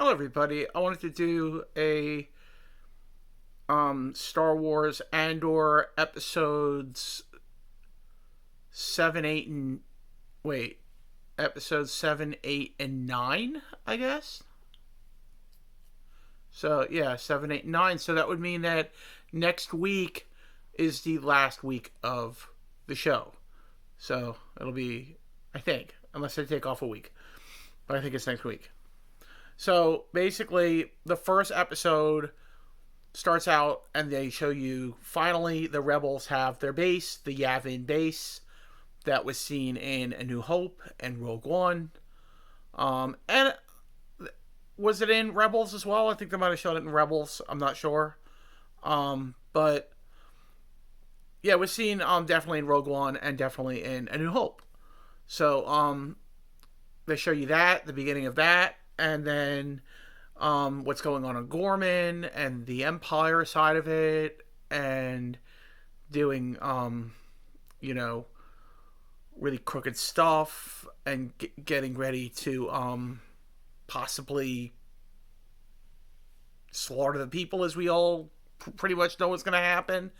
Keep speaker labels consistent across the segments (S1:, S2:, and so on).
S1: Hello, everybody. I wanted to do a Star Wars Andor episodes 7, 8, and wait, episodes 7, 8, and 9, I guess. So yeah, 7, 8, 9. So that would mean that next week is the last week of the show. So it'll be, I think, unless I take off a week, but I think it's next week. So basically, the first episode starts out and they show you finally the rebels have their base, the Yavin base that was seen in A New Hope and Rogue One. And was it in Rebels as well? I think they might have shown it in Rebels. I'm not sure. But yeah, it was seen definitely in Rogue One and definitely in A New Hope. So they show you that, the beginning of that, and then what's going on in Gorman and the Empire side of it, and doing, you know, really crooked stuff and getting ready to possibly slaughter the people, as we all pretty much know what's going to happen.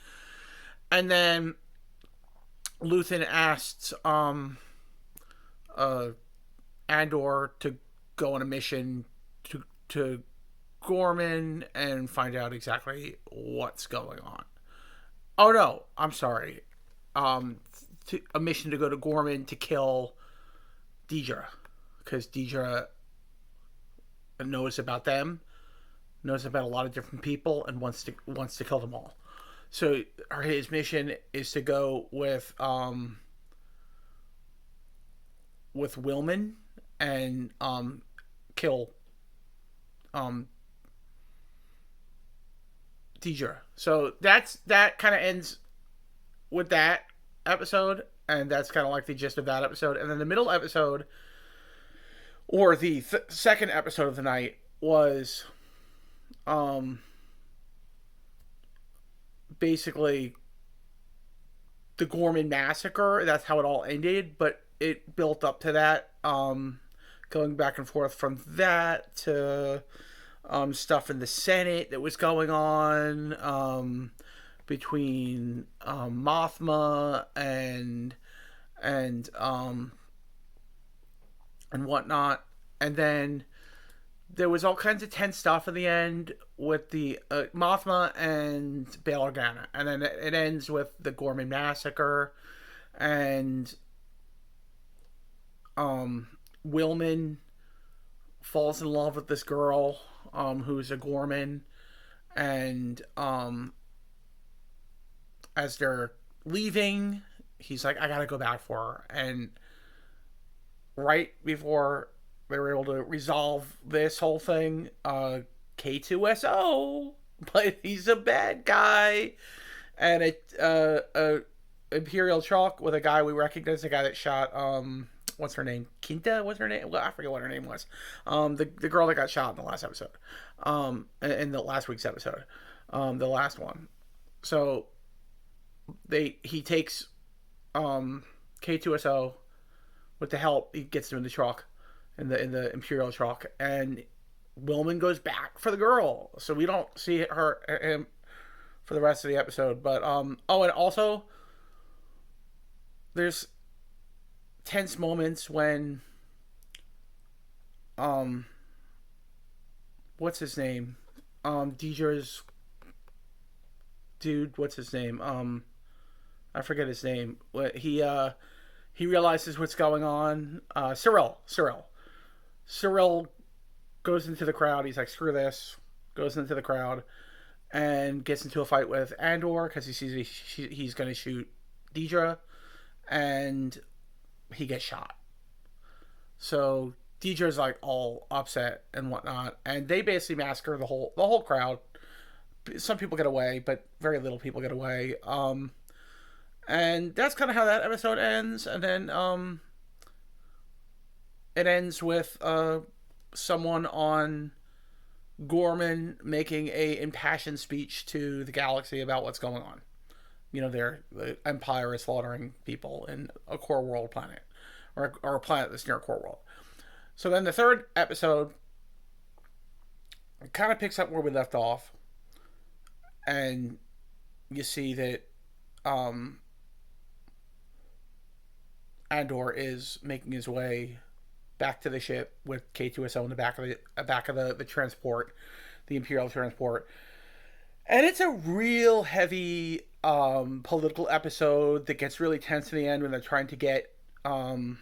S1: And then Luthen asked Andor to go on a mission to Gorman and find out exactly what's going on. Oh no, I'm sorry. A mission to go to Gorman to kill Deidre, because Deidre knows about them, knows about a lot of different people, and wants to kill them all. So his mission is to go with Willman and kill Deidre. So that kind of ends with that episode, and that's kind of like the gist of that episode. And then the middle episode, or the second episode of the night, was basically the Gorman massacre. That's how it all ended, but it built up to that, going back and forth from that to stuff in the Senate that was going on, between Mothma and whatnot. And then there was all kinds of tense stuff in the end with the Mothma and Bail Organa, and then it ends with the Gorman massacre, and Willman falls in love with this girl, who's a Gorman, and as they're leaving, he's like, I gotta go back for her. And right before they were able to resolve this whole thing, K2SO, but he's a bad guy, and a Imperial Chalk with a guy we recognize, the guy that shot what's her name? Quinta? What's her name? Well, I forget what her name was. The girl that got shot in the last episode. In the last week's episode. The last one. So he takes K2SO with the help. He gets him in the truck, in the Imperial truck, and Willman goes back for the girl. So we don't see him for the rest of the episode. But and also there's tense moments when what's his name? Deidre's dude, what's his name? I forget his name. He realizes what's going on. Cyril goes into the crowd. He's like, screw this. Goes into the crowd and gets into a fight with Andor because he sees he's going to shoot Deidre, and he gets shot. So Deidre's like all upset and whatnot, and they basically massacre the whole crowd. Some people get away, but very little people get away. And that's kind of how that episode ends. And then it ends with someone on Gorman making a impassioned speech to the galaxy about what's going on. You know, the Empire is slaughtering people in a core world planet, or a planet that's near a core world. So then the third episode It kind of picks up where we left off, and you see that um, Andor is making his way back to the ship with K2SO in the back of the transport, the Imperial transport, and it's a real heavy political episode that gets really tense in the end when they're trying to get um,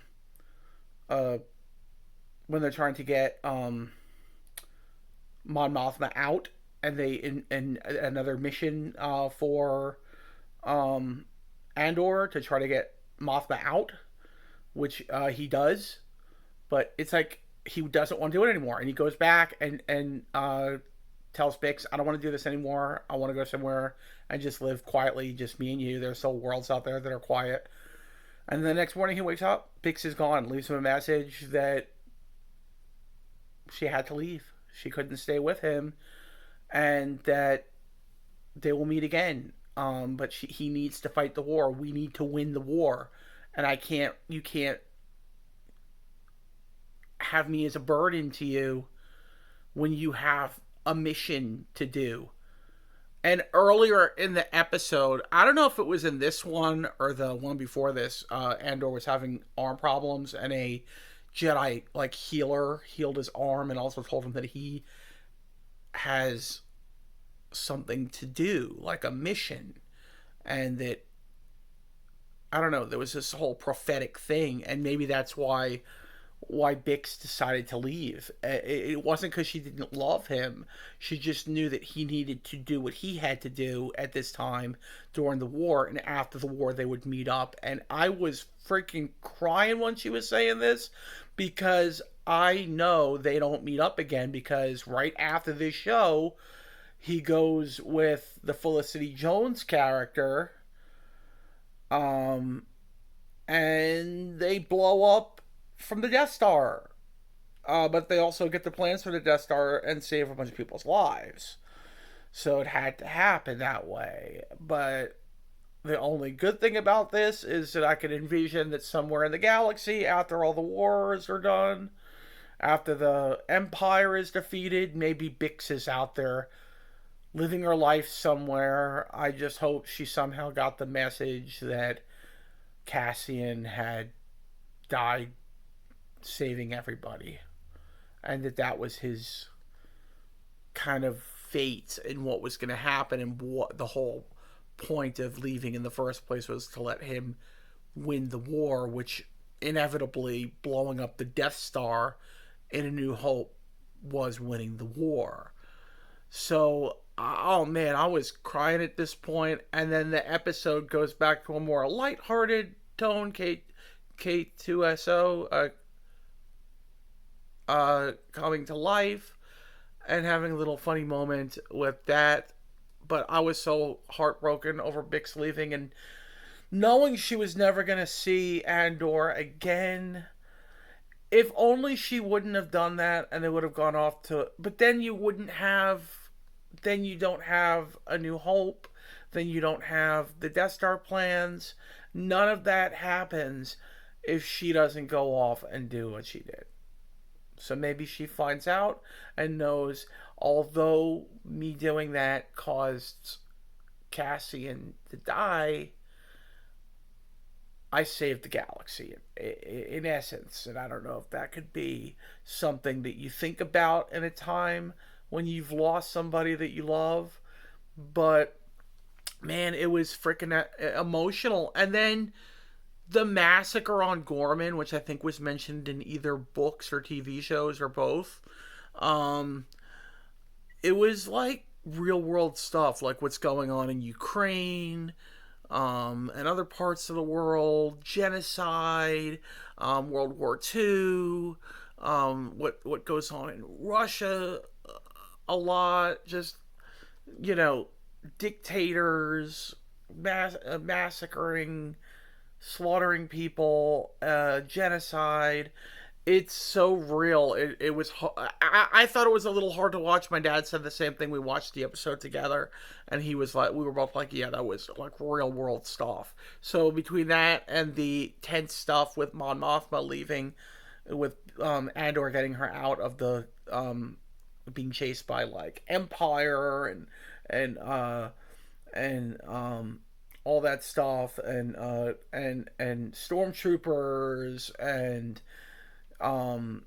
S1: uh, Mon Mothma out, and they in another mission for um, Andor to try to get Mothma out, which he does, but it's like he doesn't want to do it anymore, and he goes back and tells Bix, "I don't want to do this anymore. I want to go somewhere and just live quietly, just me and you. There's still worlds out there that are quiet." And the next morning he wakes up, Bix is gone, leaves him a message that she had to leave. She couldn't stay with him, and that they will meet again. But he needs to fight the war. We need to win the war, and you can't have me as a burden to you when you have a mission to do. And earlier in the episode, I don't know if it was in this one or the one before this, Andor was having arm problems, and a Jedi like healer healed his arm and also told him that he has something to do, like a mission, and that I don't know, there was this whole prophetic thing, and maybe that's why Bix decided to leave. It wasn't because she didn't love him. She just knew that he needed to do what he had to do at this time during the war, and after the war they would meet up. And I was freaking crying when she was saying this, because I know they don't meet up again, because right after this show he goes with the Felicity Jones character, um and they blow up from the Death Star. But they also get the plans for the Death Star and save a bunch of people's lives. So it had to happen that way. But the only good thing about this is that I can envision that somewhere in the galaxy, after all the wars are done, after the Empire is defeated, maybe Bix is out there living her life somewhere. I just hope she somehow got the message that Cassian had died saving everybody, and that was his kind of fate and what was going to happen, and what the whole point of leaving in the first place was to let him win the war, which inevitably blowing up the Death Star in A New Hope was winning the war. So oh man, I was crying at this point, and then the episode goes back to a more lighthearted tone. K2SO coming to life and having a little funny moment with that. But I was so heartbroken over Bix leaving, and knowing she was never going to see Andor again. If only she wouldn't have done that and they would have gone off to. But then you wouldn't have. Then you don't have A New Hope. Then you don't have the Death Star plans. None of that happens if she doesn't go off and do what she did. So maybe she finds out and knows, although me doing that caused Cassian to die, I saved the galaxy in essence. And I don't know if that could be something that you think about in a time when you've lost somebody that you love. But man, it was freaking emotional. And then the massacre on Gorman, which I think was mentioned in either books or TV shows or both, it was like real world stuff, like what's going on in Ukraine, and other parts of the world, genocide, World War II, what goes on in Russia a lot, just, dictators massacring, slaughtering people, genocide. It's so real. It was. I thought it was a little hard to watch. My dad said the same thing. We watched the episode together, and he was like, we were both like, yeah, that was like real world stuff. So between that and the tense stuff with Mon Mothma leaving, with Andor getting her out of the being chased by like Empire and and all that stuff and stormtroopers um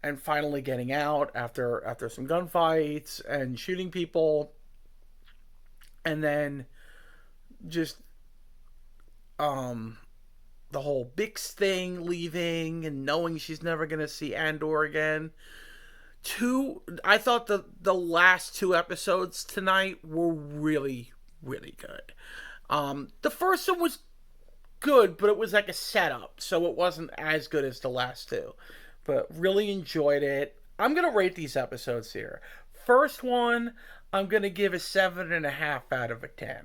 S1: and finally getting out after some gunfights and shooting people, and then just um the whole Bix thing, leaving and knowing she's never gonna see Andor again. I thought the last two episodes tonight were really good. The first one was good, but it was like a setup, so it wasn't as good as the last two. But really enjoyed it. I'm gonna rate these episodes here. First one, I'm gonna give a 7.5 out of a 10.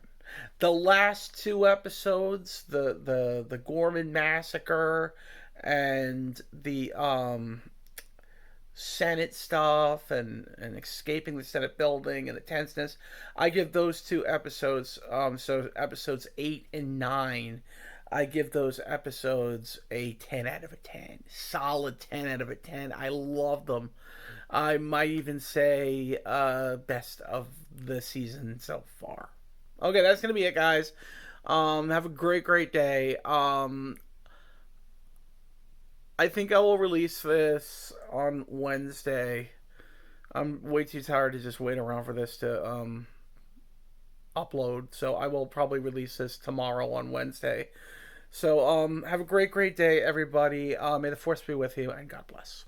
S1: The last two episodes, the Gorman massacre and the Senate stuff and escaping the Senate building and the tenseness, I give those two episodes, so episodes 8 and 9, I give those episodes a 10 out of a 10. Solid 10 out of a 10. I love them. I might even say best of the season so far. Okay, that's going to be it, guys. Have a great day. I think I will release this on Wednesday. I'm way too tired to just wait around for this to upload, so I will probably release this tomorrow on Wednesday. So have a great day, everybody. May the force be with you, and God bless.